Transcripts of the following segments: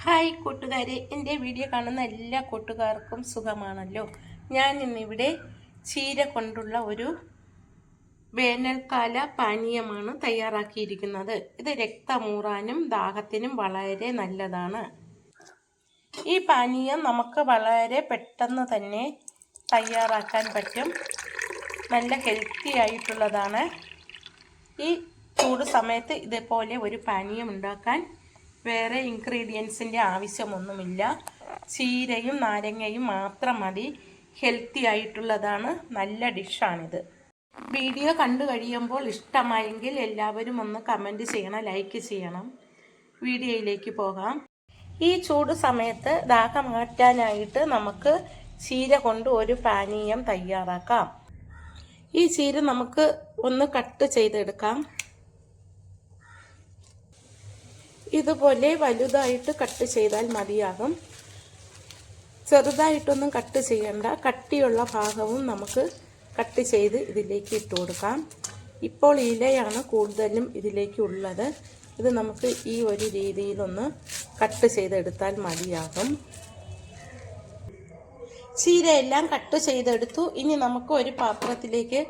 Hi കൂട്ടുകാരെ, എൻ്റെ video കാണുന്ന എല്ലാ കൂട്ടുകാർക്കും സുഖമാണല്ലോ. ഞാൻ ഇന്നിവിടെ ചീര കൊണ്ടുള്ള ഒരു വേനൽക്കാല പാനീയമാണ് തയ്യാറാക്കിയിരിക്കുന്നത്. ഇത് രക്തമൂറാനും ദാഹത്തിനും വളരെ നല്ലതാണ്. ഈ പാനീയം നമുക്ക് വളരെ പെട്ടെന്ന് തന്നെ തയ്യാറാക്കാൻ പറ്റും. നല്ല ഹെൽത്തി ആയിട്ടുള്ളതാണ്. ഈ ചൂട് സമയത്ത് ഇതേപോലെ ഒരു പാനീയം ഉണ്ടാക്കാൻ വേറെ ഇൻഗ്രീഡിയൻസിൻ്റെ ആവശ്യമൊന്നുമില്ല. ചീരയും നാരങ്ങയും മാത്രം മതി. ഹെൽത്തി ആയിട്ടുള്ളതാണ്. നല്ല ഡിഷാണിത്. വീഡിയോ കണ്ടു കഴിയുമ്പോൾ ഇഷ്ടമായെങ്കിൽ എല്ലാവരും ഒന്ന് കമൻറ്റ് ചെയ്യണം, ലൈക്ക് ചെയ്യണം. വീഡിയോയിലേക്ക് പോകാം. ഈ ചൂട് സമയത്ത് ദാഹം മാറ്റാനായിട്ട് നമുക്ക് ചീര കൊണ്ട് ഒരു പാനീയം തയ്യാറാക്കാം. ഈ ചീര നമുക്ക് ഒന്ന് കട്ട് ചെയ്തെടുക്കാം. ഇതുപോലെ വലുതായിട്ട് കട്ട് ചെയ്താൽ മതിയാകും. ചെറുതായിട്ടൊന്നും കട്ട് ചെയ്യണ്ട. കട്ടിയുള്ള ഭാഗവും നമുക്ക് കട്ട് ചെയ്ത് ഇതിലേക്ക് ഇട്ട് കൊടുക്കാം. ഇപ്പോൾ ഇലയാണ് കൂടുതലും ഇതിലേക്ക് ഉള്ളത്. ഇത് നമുക്ക് ഈ ഒരു രീതിയിലൊന്ന് കട്ട് ചെയ്തെടുത്താൽ മതിയാകും. ചീരയെല്ലാം കട്ട് ചെയ്തെടുത്തു. ഇനി നമുക്ക് ഒരു പാത്രത്തിലേക്ക്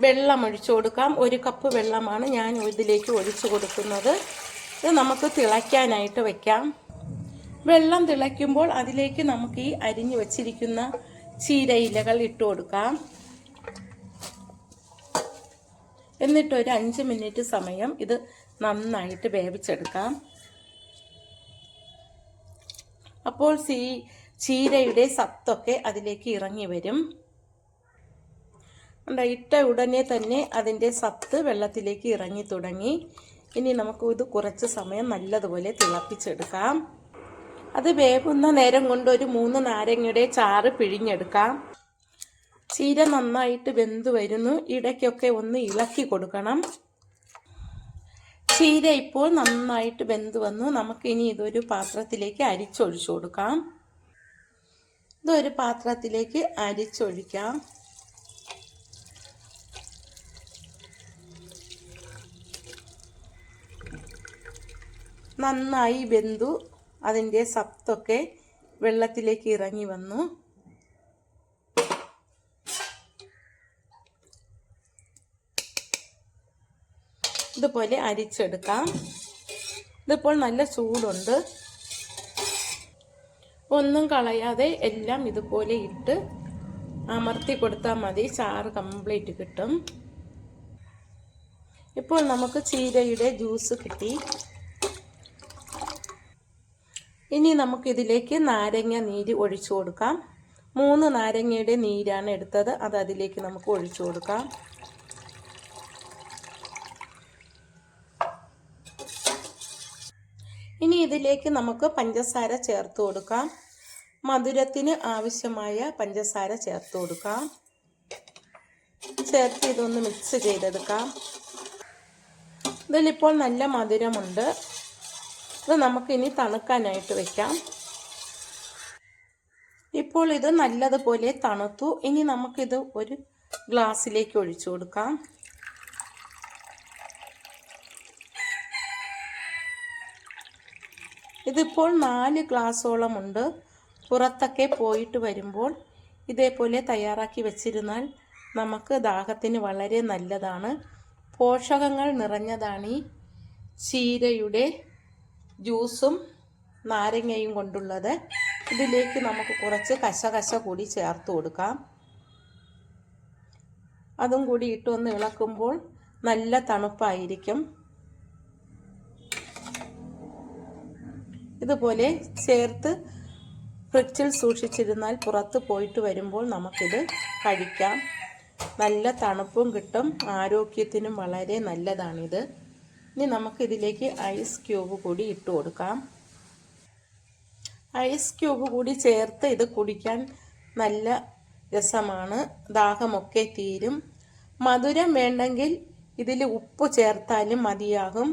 വെള്ളം ഒഴിച്ചു കൊടുക്കാം. 1 കപ്പ് വെള്ളമാണ് ഞാൻ ഇതിലേക്ക് ഒഴിച്ചു കൊടുക്കുന്നത്. ഇത് നമുക്ക് തിളയ്ക്കാനായിട്ട് വെക്കാം. വെള്ളം തിളയ്ക്കുമ്പോൾ അതിലേക്ക് നമുക്ക് ഈ അരിഞ്ഞു വച്ചിരിക്കുന്ന ചീര ഇലകൾ ഇട്ട് കൊടുക്കാം. എന്നിട്ട് ഒരു 5 മിനിറ്റ് സമയം ഇത് നന്നായിട്ട് വേവിച്ചെടുക്കാം. അപ്പോൾ ചീരയുടെ സത്തൊക്കെ അതിലേക്ക് ഇറങ്ങി വരും. ഇട്ട ഉടനെ തന്നെ അതിൻ്റെ സത്ത് വെള്ളത്തിലേക്ക് ഇറങ്ങി തുടങ്ങി. ഇനി നമുക്ക് ഇത് കുറച്ച് സമയം നല്ലതുപോലെ തിളപ്പിച്ചെടുക്കാം. അത് വേവുന്ന നേരം കൊണ്ട് ഒരു 3 നാരങ്ങയുടെ ചാറ് പിഴിഞ്ഞെടുക്കാം. ചീര നന്നായിട്ട് വെന്ത് വരുന്നു. ഇടയ്ക്കൊക്കെ ഒന്ന് ഇളക്കി കൊടുക്കണം. ചീര ഇപ്പോൾ നന്നായിട്ട് വെന്ത് വന്നു. നമുക്കിനി ഇതൊരു പാത്രത്തിലേക്ക് അരിച്ചൊഴിച്ചു കൊടുക്കാം. ഇതൊരു പാത്രത്തിലേക്ക് അരിച്ചൊഴിക്കാം. നന്നായി വെന്തു. അതിൻ്റെ സത്തൊക്കെ വെള്ളത്തിലേക്ക് ഇറങ്ങി വന്നു. ഇതുപോലെ അരിച്ചെടുക്കാം. ഇതിപ്പോൾ നല്ല ചൂടുണ്ട്. ഒന്നും കളയാതെ എല്ലാം ഇതുപോലെ ഇട്ട് അമർത്തി കൊടുത്താൽ മതി. ചാറ് കംപ്ലീറ്റ് കിട്ടും. ഇപ്പോൾ നമുക്ക് ചീരയുടെ ജ്യൂസ് കിട്ടി. ഇനി നമുക്കിതിലേക്ക് നാരങ്ങ നീര് ഒഴിച്ചു കൊടുക്കാം. 3 നാരങ്ങയുടെ നീരാണ് എടുത്തത്. അത് അതിലേക്ക് നമുക്ക് ഒഴിച്ചു കൊടുക്കാം. ഇനി ഇതിലേക്ക് നമുക്ക് പഞ്ചസാര ചേർത്ത് കൊടുക്കാം. മധുരത്തിന് ആവശ്യമായ പഞ്ചസാര ചേർത്ത് കൊടുക്കാം. ചേർത്ത് ഇതൊന്ന് മിക്സ് ചെയ്തെടുക്കാം. ഇതിലിപ്പോൾ നല്ല മധുരമുണ്ട്. ഇത് നമുക്കിനി തണുക്കാനായിട്ട് വെക്കാം. ഇപ്പോൾ ഇത് നല്ലതുപോലെ തണുത്തു. ഇനി നമുക്കിത് ഒരു ഗ്ലാസ്സിലേക്ക് ഒഴിച്ചു കൊടുക്കാം. ഇതിപ്പോൾ 4 ഗ്ലാസോളം ഉണ്ട്. പുറത്തൊക്കെ പോയിട്ട് വരുമ്പോൾ ഇതേപോലെ തയ്യാറാക്കി വെച്ചിരുന്നാൽ നമുക്ക് ദാഹത്തിന് വളരെ നല്ലതാണ്. പോഷകങ്ങൾ നിറഞ്ഞതാണ് ഈ ചീരയുടെ ജ്യൂസും നാരങ്ങയും കൊണ്ടുള്ളത്. ഇതിലേക്ക് നമുക്ക് കുറച്ച് കശകശ കൂടി ചേർത്ത് കൊടുക്കാം. അതും കൂടി ഇട്ടൊന്ന് ഇളക്കുമ്പോൾ നല്ല തണുപ്പായിരിക്കും. ഇതുപോലെ ചേർത്ത് ഫ്രിഡ്ജിൽ സൂക്ഷിച്ചിരുന്നാൽ പുറത്ത് പോയിട്ട് വരുമ്പോൾ നമുക്കിത് കഴിക്കാം. നല്ല തണുപ്പും കിട്ടും. ആരോഗ്യത്തിനും വളരെ നല്ലതാണിത്. ഇനി നമുക്കിതിലേക്ക് ഐസ് ക്യൂബ് കൂടി ഇട്ട് കൊടുക്കാം. ഐസ് ക്യൂബ് കൂടി ചേർത്ത് ഇത് കുടിക്കാൻ നല്ല രസമാണ്. ദാഹമൊക്കെ തീരും. മധുരം വേണ്ടെങ്കിൽ ഇതിൽ ഉപ്പ് ചേർത്താലും മതിയാകും.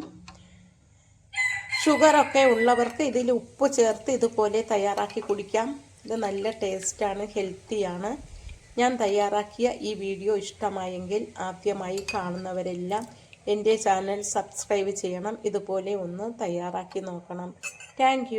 ഷുഗറൊക്കെ ഉള്ളവർക്ക് ഇതിൽ ഉപ്പ് ചേർത്ത് ഇതുപോലെ തയ്യാറാക്കി കുടിക്കാം. ഇത് നല്ല ടേസ്റ്റാണ്, ഹെൽത്തിയാണ്. ഞാൻ തയ്യാറാക്കിയ ഈ വീഡിയോ ഇഷ്ടമായെങ്കിൽ ആദ്യമായി കാണുന്നവരെല്ലാം എൻ്റെ ചാനൽ സബ്സ്ക്രൈബ് ചെയ്യണം. ഇതുപോലെ ഒന്ന് തയ്യാറാക്കി നോക്കണം. താങ്ക്